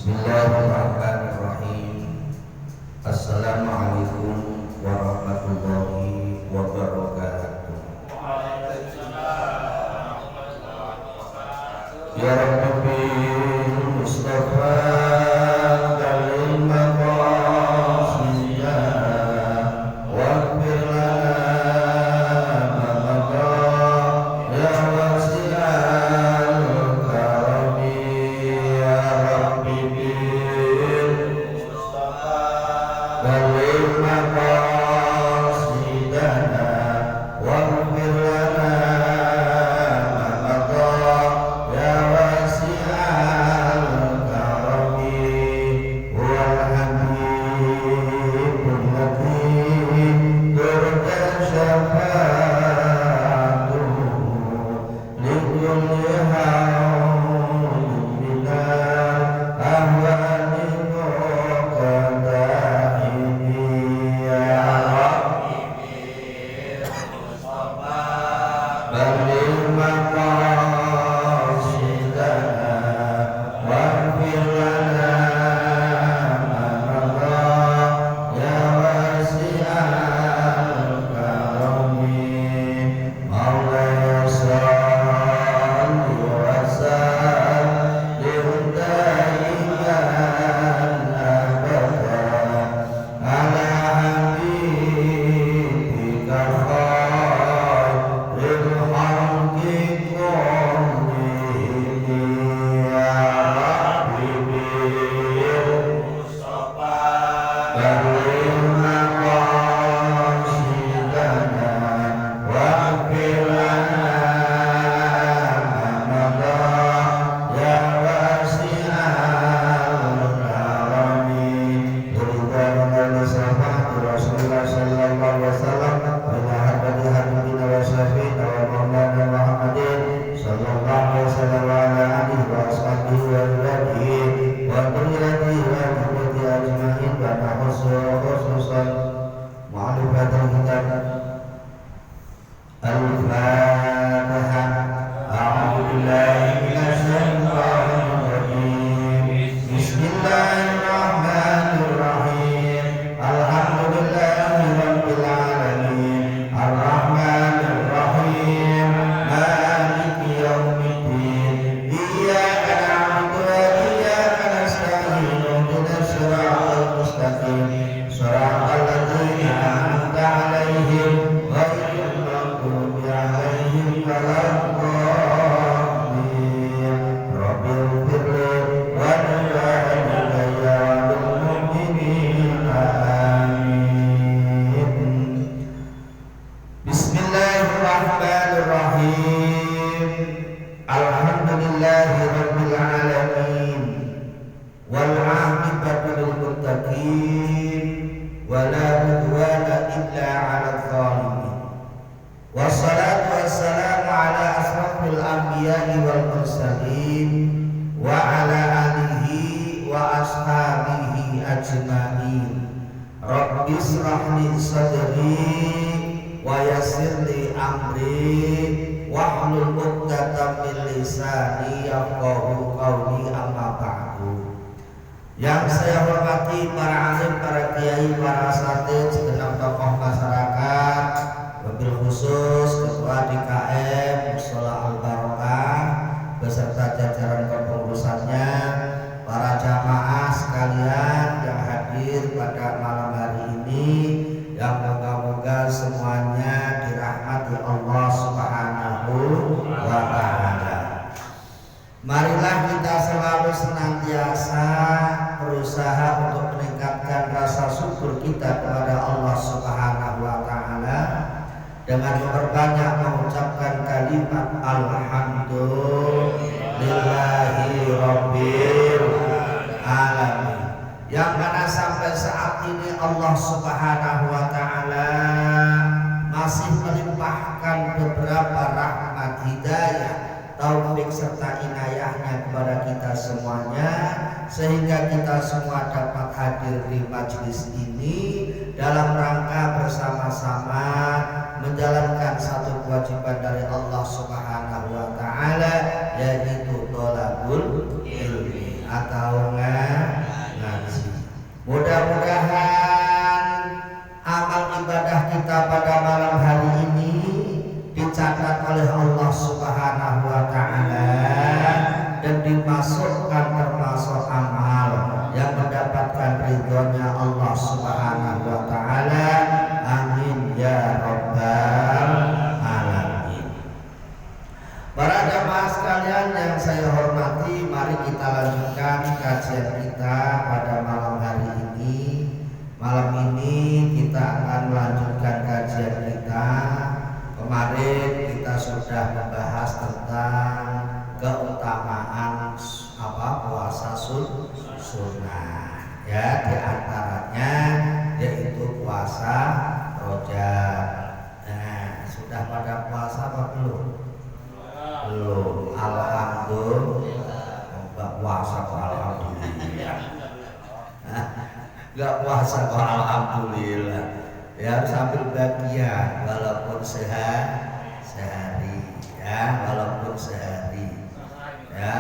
Bismillahirrahmanirrahim. Assalamualaikum warahmatullahi wabarakatuh. Ya Rabbi Mustafa Yang saya hormati para alim, para kiai, para asatidz, segenap tokoh masyarakat, wabil khusus Ketua DKM Mushola Al Barokah beserta jajaran kepengurusannya, para jamaah sekalian yang hadir pada malam hari ini, yang moga-moga semuanya dirahmati Allah Subhanahu wa Ta'ala. Marilah kita selalu senantiasa berusaha untuk meningkatkan rasa syukur kita kepada Allah Subhanahu wa Ta'ala dengan memperbanyak mengucapkan kalimat alhamdulillahi rabbil alamin, yang mana sampai saat ini Allah Subhanahu wa Ta'ala masih melimpahkan beberapa rahmat, hidayah, taufik serta inayahnya kepada kita semuanya, sehingga kita semua dapat hadir di majelis ini dalam rangka bersama-sama menjalankan satu kewajiban dari Allah Subhanahu wa Ta'ala, yaitu thalabul ilmi atau Subhanahu wa taala dan dimasukkan termasuk amal yang mendapatkan ridhonya Allah Subhanahu wa taala. Amin ya rabbal alamin. Para jamaah sekalian yang saya hormati, mari kita lanjutkan kajian kita pada malam hari ini. Malam ini kita akan melanjutkan kajian kita. Kemarin kita sudah membahas tentang keutamaan puasa sunnah, ya, diantaranya yaitu puasa Rajab. Nah, sudah pada puasa apa belum? Belum. Alhamdulillah. Enggak puasa kok alhamdulillah. Enggak puasa kok alhamdulillah. Ya, harus ambil bagian walaupun sehari, ya, walaupun sehari, ya.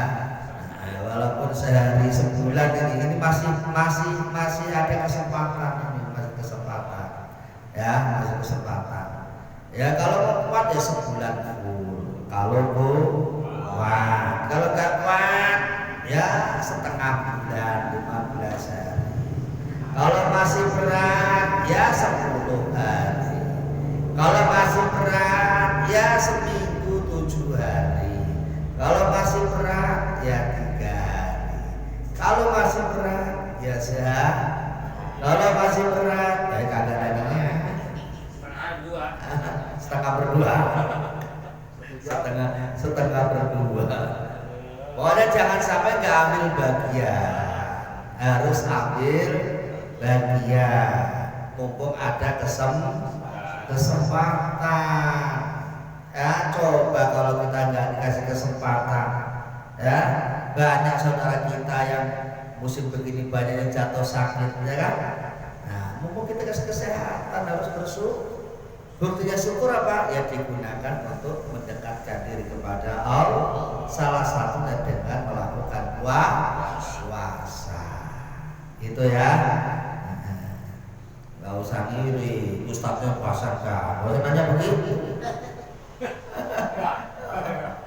Nah, walaupun sehari, sebulan ini masih ada kesempatan ini, masih kesempatan. Ya, masih kesempatan. Ya, kalau kuat ya sebulan full. Kalau kuat, kalau nggak kuat ya setengah bulan, 15 hari. Kalau masih berat ya 10 hari. Kalau masih berat ya seminggu 7 hari. Kalau masih berat ya 3 hari. Kalau masih berat ya sehat. Kalau masih berat ya kadang-kadangnya setengah berdua. Setengah berdua. Pokoknya jangan sampai nggak ambil bagian, harus ambil bagian. Mumpung ada kesempatan. Ya, coba kalau kita nggak dikasih kesempatan, ya, banyak saudara kita yang musim begini banyak yang jatuh sakit, ya kan? Nah, mumpung kita kasih kesehatan, harus bersyukur. Buktinya syukur apa? Ya digunakan untuk mendekatkan diri kepada Allah. Salah satunya dengan melakukan puasa. Itu ya. Gak usah ngiri, ustadznya puasa kan? Gak usah nanya begitu.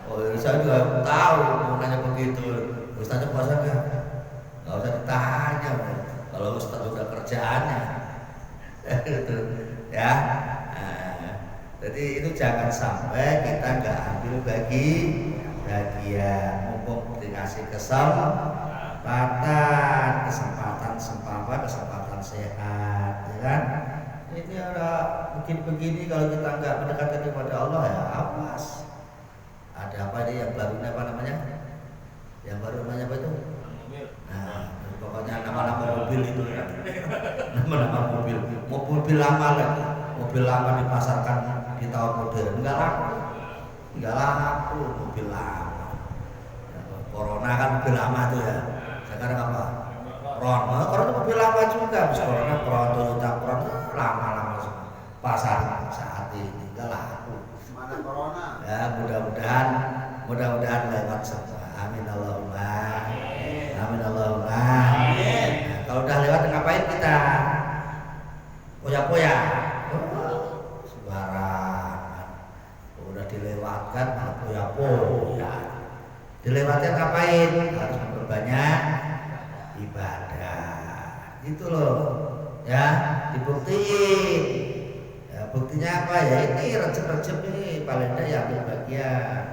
Oh, saya juga tahu mau nanya begitu. Ustadznya puasa kan? Gak usah ditanya. Kalau ustadz udah kerjaannya, gitu ya. Jadi itu jangan sampai kita nggak ambil bagian, mumpung dikasih kesempatan sehat, ya kan? Ini orang begini kalau kita nggak mendekatkan kepada Allah ya awas. Ada apa ini yang baru apa namanya? Yang baru namanya apa itu? Nah, pokoknya nama-nama mobil itu ya. Nama-nama mobil lama lagi. Mobil lama dipasarkan di tahun modern enggak laku mobil lama. Corona kan mobil lama tuh ya. Sekarang apa? Corona mobil lama juga. Bisa Corona, Toyota lama-lama semua. Pasar saat ini enggak laku. Mana Corona? Ya, mudah-mudahan lewat semua. Amin Allahumma. Amin Allahumma. Nah, kalau udah lewat ngapain kita? Poya-poya. Sembarangan. Udah dilewatkan malah poya-poya. Dilewatkan ngapain? Harus memperbanyak ibadah. Itu loh. Ya, dibuktiin. Ya, buktinya apa ya? Ini recep-recep ini paling enggak ya ambil bagian.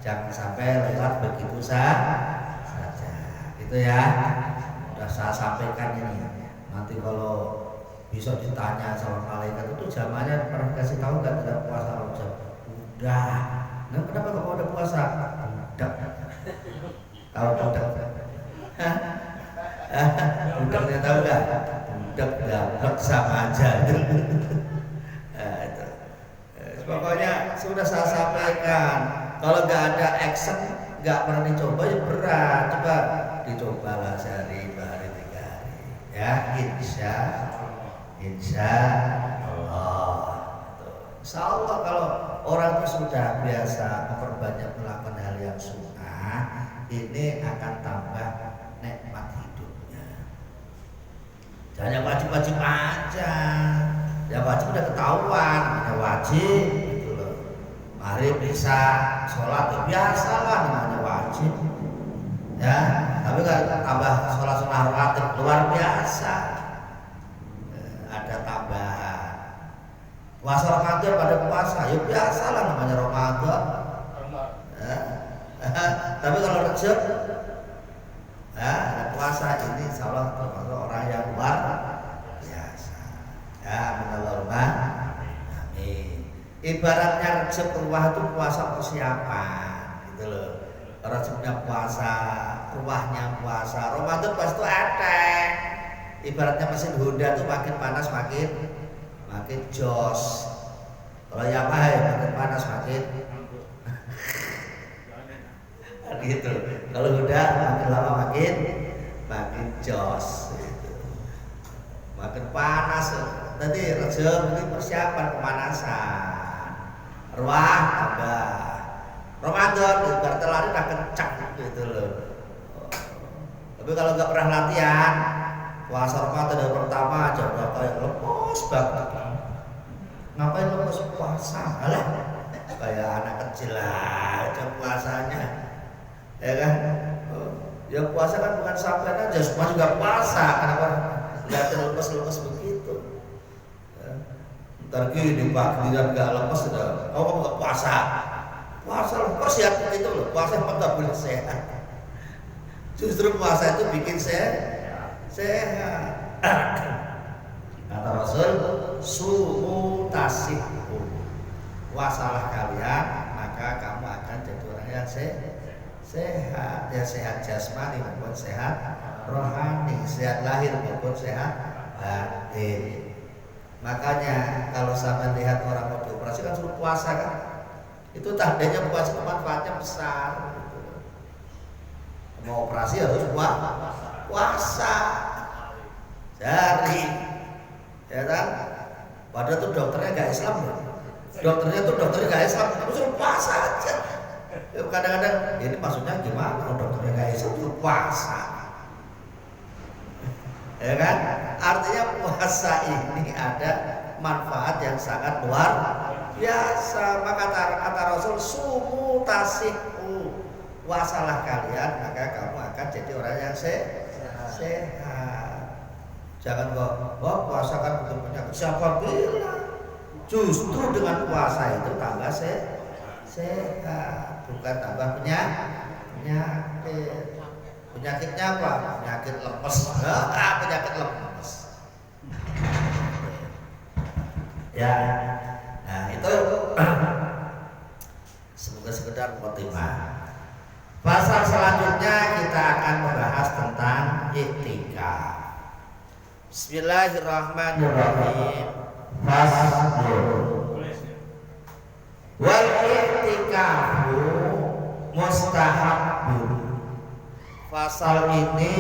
Jangan sampai lewat begitu saja. Itu ya. Udah saya sampaikan ini. Nanti kalau besok ditanya sama malaikat itu zamannya pernah kasih tahu nggak tidak puasa Rajab? Udah. Nah, kenapa kok ada puasa? Udah. Tahu udah. Udahnya tahu nggak? Udah sama aja. Itu. Pokoknya sudah saya sampaikan. Kalau nggak ada action, nggak pernah dicoba ya berat. Coba dicobalah sehari, 2 hari, 3 hari. Ya, Insya Allah kalau orang itu sudah biasa memperbanyak melakukan hal yang sunnah, ini akan tambah nikmat hidupnya. Jangan yang wajib-wajib aja. Yang wajib udah ketahuan, ada wajib gitu loh. maghrib bisa sholat ya biasa lah namanya wajib ya, tapi kalau tambah sholat sunnah rawatib luar biasa ada tambahan. Puasa Ramadan pada puasa ya biasa lah namanya Ramadan ya. Tapi kalau Rajab ya puasa ini insya Allah termasuk orang yang luar biasa ya, menelurkan amin. Ibaratnya Rajab ruah itu puasa persiapan gitu loh. Rajabnya puasa, ruahnya puasa. Ramadan pas itu ada. Ibaratnya mesin Honda tuh makin panas makin jos. Kalau Yamaha ya makin panas makin gitu. Kalau Honda makin lama makin jos gitu. Makin panas. Tadi Rajab ini persiapan pemanasan. Ruah tambah. Ramadan ibaratnya lari udah kencang gitu loh. Tapi kalau nggak pernah latihan puasa Ramadan dari pertama aja udah kayak lemes banget. Ngapain lemes puasa? Alah, kayak anak kecil aja puasanya, ya kan? Ya puasa kan bukan sampean aja, semua juga puasa. Kenapa nggak terlepas begitu? Ntar gini pak, tidak nggak lemes sudah. Kamu nggak puasa? Puasa loh, kok sehat begitu loh? Puasa emang nggak boleh sehat. Justru puasa itu bikin sehat. Kata Rasul, sumu tasihu. Puasalah kalian, maka kamu akan jadi orang yang sehat. Ya sehat jasmani maupun sehat rohani, sehat lahir maupun sehat batin. Makanya kalau sampai lihat orang mau dioperasi kan suruh puasa kan. Itu tandanya puasa manfaatnya besar gitu. Mau operasi harus puasa dari ya kan, padahal tuh dokternya gak Islam loh. Dokternya gak Islam, tapi suruh puasa aja. Kadang-kadang ini maksudnya gimana kalau dokternya gak Islam suruh puasa, ya kan? Artinya puasa ini ada manfaat yang sangat luar biasa. Maka kata Rasul, sumu tasihu, puasalah kalian maka kamu akan jadi orang yang sehat. Jangan kok puasa kan bukan penyakit. Siapa bilang? Justru dengan puasa itu tambah sehat, bukan tambah penyakit. Penyakitnya apa? Penyakit lemes. Penyakit lemes. Ya. Nah itu semoga sekedar khotimah. Pasal selanjutnya kita akan membahas tentang iktikaf. Bismillahirrahmanirrahim. Wal iktikafu mustahabun. Pasal ini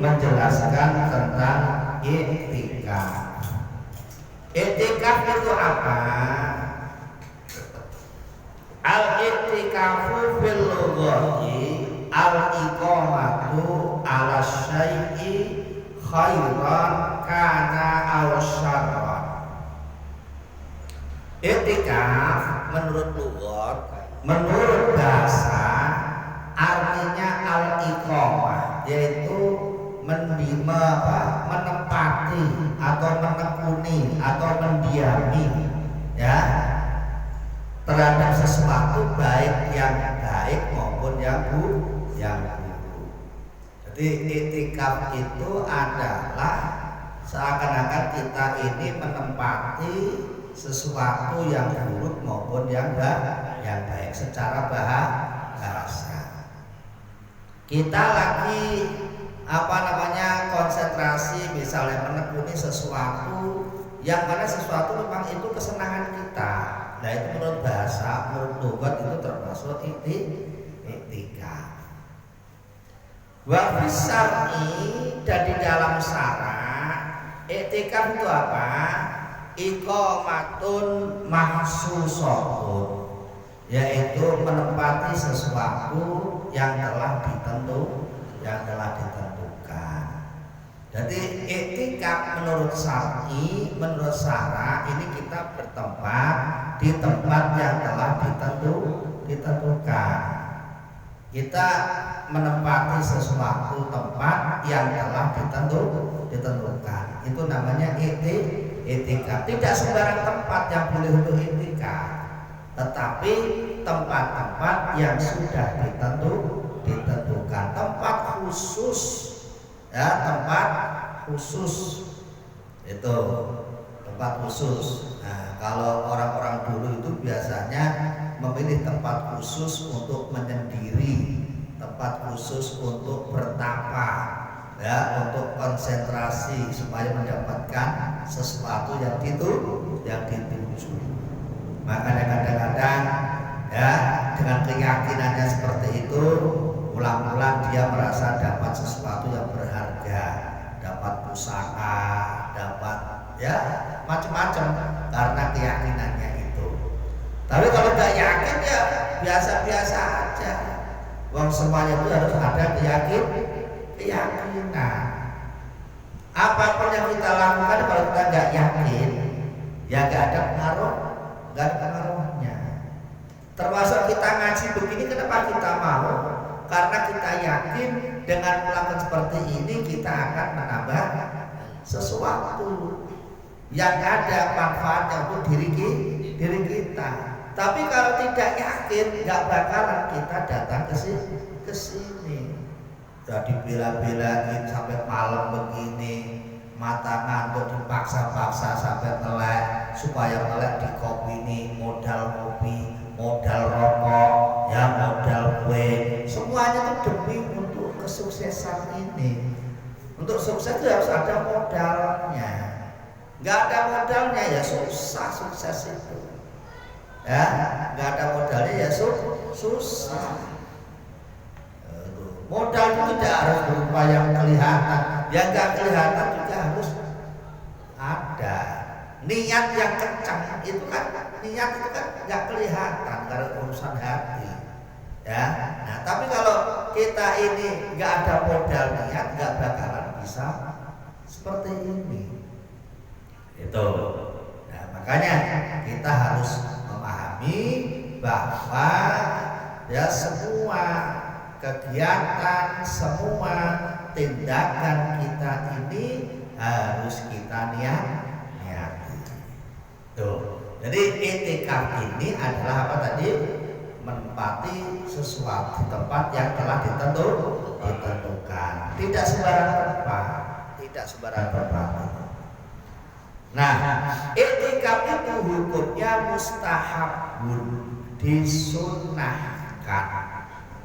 menjelaskan tentang iktikaf. Iktikaf itu apa? Al-iktikafu fil lughati al-iqamatu ala syai'i khairan kana aw syarran. Iktikaf menurut lughat, menurut bahasa artinya al-iqamah, yaitu menempati atau menekuni atau mendiami ya terhadap sesuatu baik yang baik maupun yang buruk. Jadi iktikaf itu adalah seakan-akan kita ini menempati sesuatu yang buruk maupun yang baik secara bahasa. Kita lagi konsentrasi misalnya menekuni sesuatu yang mana sesuatu memang itu kesenangan kita. Nah itu menurut bahasa, menurut lughat itu termasuk iktikaf. Wa fisar'i, dan di dalam syara' iktikaf itu apa? Iqamatun mahsusatun, yaitu menempati sesuatu yang telah ditentukan. Jadi iktikaf menurut syar'i, menurut syara' ini kita bertempat di tempat yang telah ditentukan. Kita menempati sesuatu tempat yang telah ditentukan. Itu namanya etika. Tidak sembarang tempat yang boleh untuk etika, tetapi tempat-tempat yang sudah ditentukan, tempat khusus, ya, tempat khusus itu tempat khusus. Nah, kalau orang-orang dulu itu biasanya memilih tempat khusus untuk menyendiri, tempat khusus untuk bertapa, ya, untuk konsentrasi supaya mendapatkan sesuatu yang dituju. Makanya kadang-kadang, ya, dengan keyakinannya seperti itu, ulang-ulang dia merasa dapat sesuatu yang berharga, dapat pusaka, dapat, ya, macam-macam karena keyakinannya itu. Tapi kalau nggak yakin, ya biasa-biasa aja. Wong semuanya itu harus ada keyakinan. Apapun yang kita lakukan kalau kita nggak yakin, ya nggak ada pengaruhnya. Termasuk kita ngaji begini, kenapa kita mau? Karena kita yakin dengan melakukan seperti ini kita akan menambah sesuatu yang ada manfaatnya untuk diri kita. Tapi kalau tidak yakin, nggak bakalan kita datang ke sini. Jadi bela-belain sampai malam begini, mata ngantuk dipaksa-paksa sampai melek, supaya melek di kopi ini, modal kopi, modal rokok, ya, modal kue, semuanya itu demi untuk kesuksesan ini. Untuk sukses itu harus ada modalnya. Nggak ada modalnya ya susah sukses itu. Ya, nggak ada modalnya ya susah. Modal itu tidak harus berupa yang kelihatan, yang nggak kelihatan juga harus ada. Niat yang kencang itu kan, niat itu kan nggak kelihatan karena urusan hati. Ya, nah tapi kalau kita ini nggak ada modal niat, nggak bakalan bisa seperti ini. Itu. Nah, makanya kita harus memahami bahwa ya semua kegiatan, semua tindakan kita ini harus kita niati. Tuh. Jadi etika ini adalah apa tadi? Menempati sesuatu tempat yang telah ditentukan. Tidak sembarang tempat. Nah, etika itu hukumnya mustahabun, disunnahkan.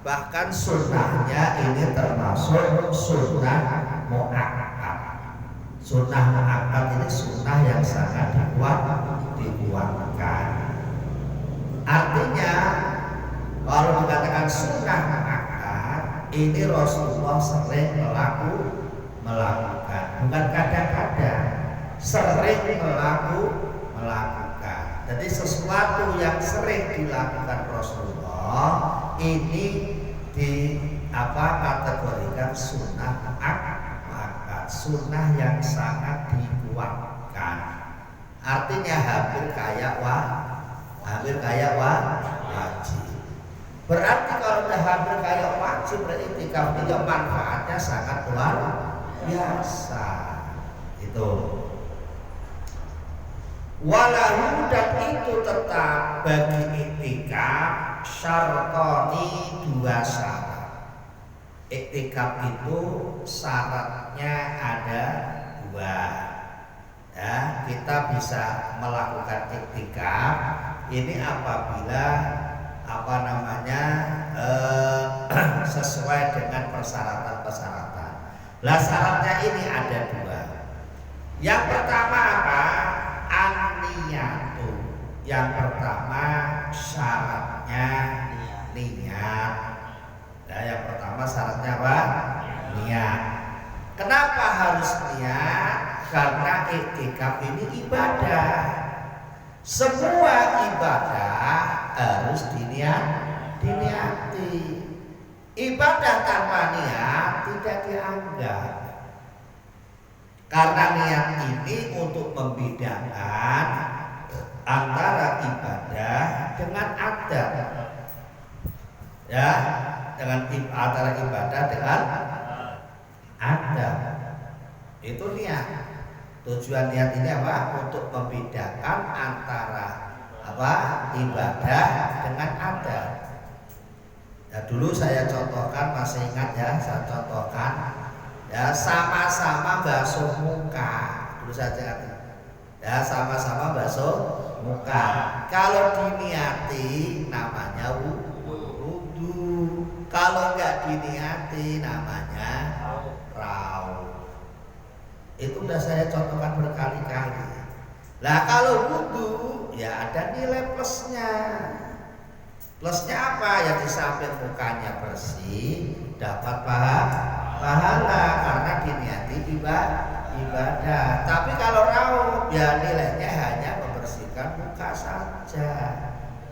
Bahkan sunnahnya ini termasuk sunnah muakkad. Sunnah muakkad ini sunnah yang sangat dikuatkan. Artinya kalau dikatakan sunnah muakkad, ini Rasulullah sering melakukan, bukan kadang-kadang, sering melakukan. Jadi sesuatu yang sering dilakukan Rasulullah ini kategorikan sunnah muakkad, sunnah yang sangat dikuatkan. Artinya hampir kayak wajib. Berarti kalau udah hampir kayak wajib, berarti itikaf itu manfaatnya sangat luar biasa. Itu. Walahu, dan itu tetap bagi iktikaf syartoni, dua syarat. Iktikaf itu syaratnya ada dua. Ya, kita bisa melakukan iktikaf ini apabila sesuai dengan persyaratan. Lah syaratnya ini ada dua. Yang pertama apa? An-niyatu. Yang pertama syaratnya niat. Ya, yang pertama syaratnya apa? Niat. Kenapa harus niat? Karena iktikaf ini ibadah. Semua ibadah harus diniati. Ibadah tanpa niat tidak dianggap. Karena niat ini untuk membedakan antara ibadah dengan adat. Ya, dengan antara ibadah dengan adat. Itu niat. Tujuan niat ini apa? Untuk membedakan antara apa? Ibadah dengan adat. Ya, dulu saya contohkan, masih ingat ya, saya contohkan ya, sama-sama basuh muka. Dulu saya ingat ya, sama-sama basuh muka. Kalau diniati namanya wudu. Kalau nggak diniati namanya raul. Itu udah saya contohkan berkali-kali. Nah kalau wudu ya ada nilai plusnya. Plusnya apa? Ya di samping mukanya bersih, dapat pahala karena diniati ibadah. Tapi kalau raut ya nilainya hanya membersihkan muka saja,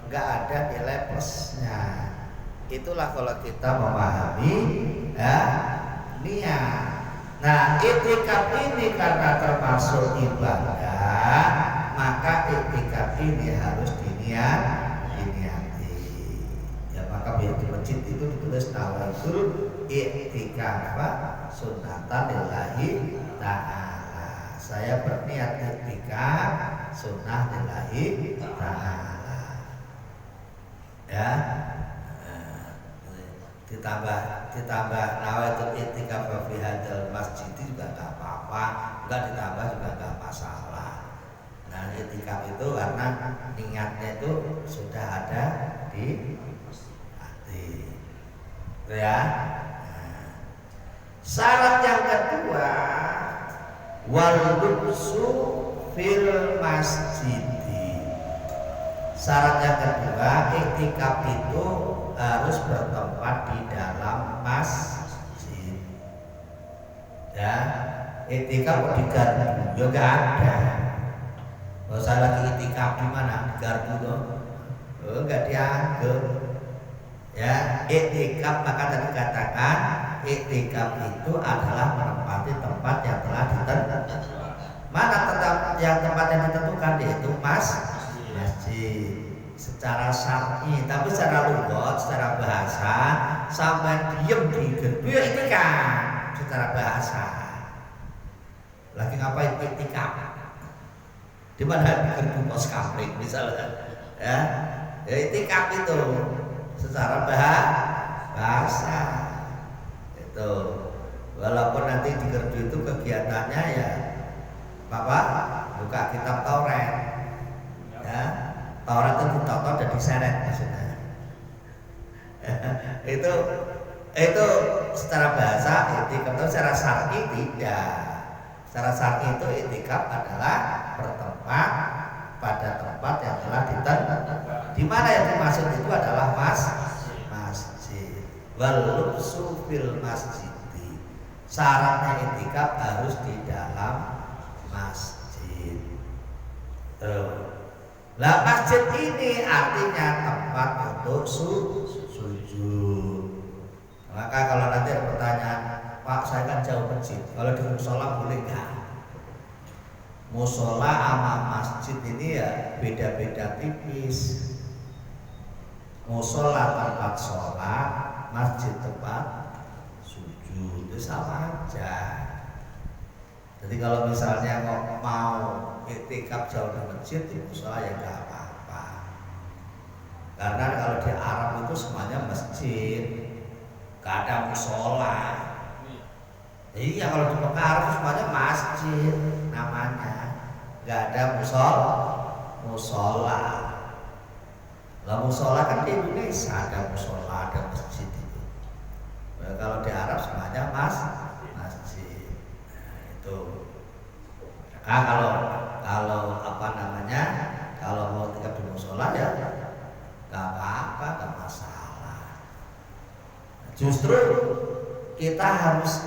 nggak ada nilai plusnya. Itulah kalau kita memahami ya, niat. Nah i'tikaf ini karena termasuk ibadah, maka i'tikaf ini harus diniati. Ya maka biar di masjid itu ditulis nawaitul i'tikaf sunnatan lillahi ta'ala. Saya berniat i'tikaf sunnah lillahi ta'ala. Ya. Ditambah nawaitul i'tikaf fi hadzal masjid juga enggak apa-apa, enggak ditambah juga enggak masalah. Nah, i'tikaf itu karena niatnya itu sudah ada di hati. Ya. Nah. Syarat yang kedua wal lubsu fil masjid. Syarat yang kedua, i'tikaf itu harus bertempat di dalam masjid. Ya, i'tikaf di gardu juga ada. Kalau saya lagi i'tikaf di mana? Di gardu dong. Oh, enggak dianggap. Ya, i'tikaf maka tadi katakan i'tikaf itu adalah menempati tempat yang telah ditentukan. Mana tempat yang ditentukan yaitu masjid. Secara syar'i, tapi secara lughat, secara bahasa sampai diem di gerbu i'tikaf secara bahasa. Lagi ngapain i'tikaf? Di mana? Di gerbu pos kamling misalnya. Ya i'tikaf itu secara bahasa itu. Walaupun nanti di gerbu itu kegiatannya ya Bapak buka kitab Taurat. Ya, Taurat itu ditonton dan diseret maksudnya. itu secara bahasa i'tikaf, tapi secara syar'i tidak. Secara syar'i itu i'tikaf adalah bertempat pada tempat yang telah ditentukan. Di mana yang dimaksud itu adalah masjid. Wal lubsu fil masjid. Syaratnya i'tikaf harus di dalam masjid. Lah masjid ini artinya tempat untuk sujud. Maka kalau nanti ada pertanyaan, Pak saya kan jauh masjid, kalau di musola boleh nggak? Musola sama masjid ini ya beda-beda tipis. Musola tempat sholat, masjid tempat sujud, itu sama aja. Jadi kalau misalnya mau i'tikaf jauh dari masjid di musola ya nggak apa-apa. Karena kalau di Arab itu semuanya masjid, nggak ada musola. Iya kalau di Mekah Arab semuanya masjid namanya, nggak ada musola. Lah musola kan di Indonesia ada musola, ada masjid itu. Nah, kalau di Arab semuanya masjid. Itu. Nah, kalau apa namanya, kalau mau tinggal di musola ya nggak apa-apa, nggak masalah. Justru kita harus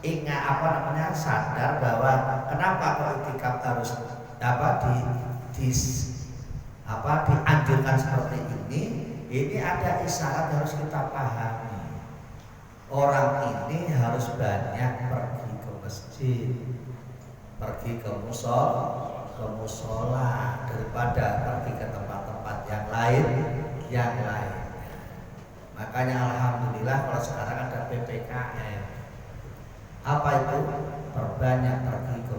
ingat apa namanya, sadar bahwa kenapa kok i'tikaf harus dianjurkan seperti ini. Ini ada isyarat yang harus kita pahami. Orang ini harus banyak pergi ke masjid, pergi ke musola. ke musola daripada pergi ke tempat-tempat yang lain. Makanya alhamdulillah kalau sekarang ada PPKM. Apa itu? Perbanyak pergi ke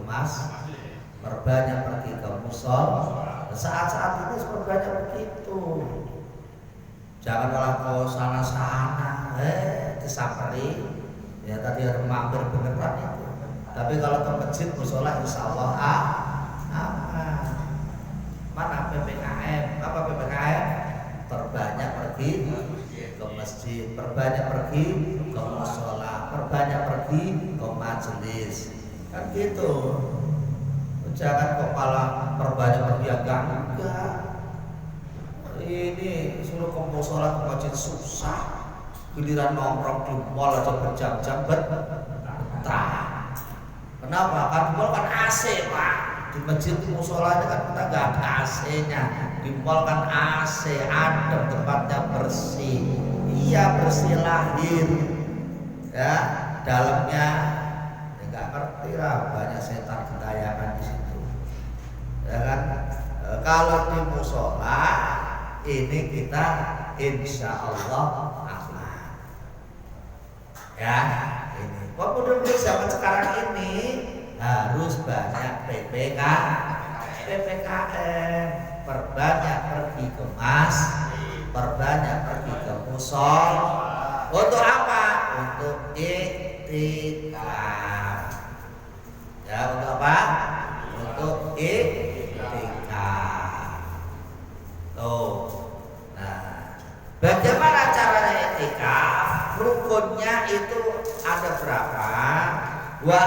perbanyak pergi ke musola. Saat-saat ini perbanyak begitu. Jangan malah ke sana-sana, disamperi. Ya tadi ada mampir beneran itu. Tapi kalau ke masjid musola insya Allah aman. Mana PPKM? Apa PPKM? Perbanyak pergi ke masjid, perbanyak pergi ke musola, perbanyak pergi ke majelis. Kan gitu. Jangan kepala perbanyak pergi enggak. Ini suruh ke musola ke masjid susah. Giliran nongkrong di mall aja berjam-jam betah. Kenapa? Kan di mall kan AC Pak. Di masjid di musolanya kan kita nggak ada AC-nya. Di mall kan AC, adem, tempatnya bersih. Iya bersih lahir. Ya dalamnya nggak ngerti lah, banyak setan gentayangan di situ. Ya kan? Kalau di musola ini kita insya Allah aman. Ya, ini pemuda-pemuda zaman sekarang ini harus banyak PPKM, perbanyak pergi ke perbanyak pergi ke musol. Untuk apa? Untuk iktikaf. Ya, untuk apa? Untuk iktikaf. Tuh. Nah, bagaimana caranya iktikaf? Rukunnya itu ada berapa? Wa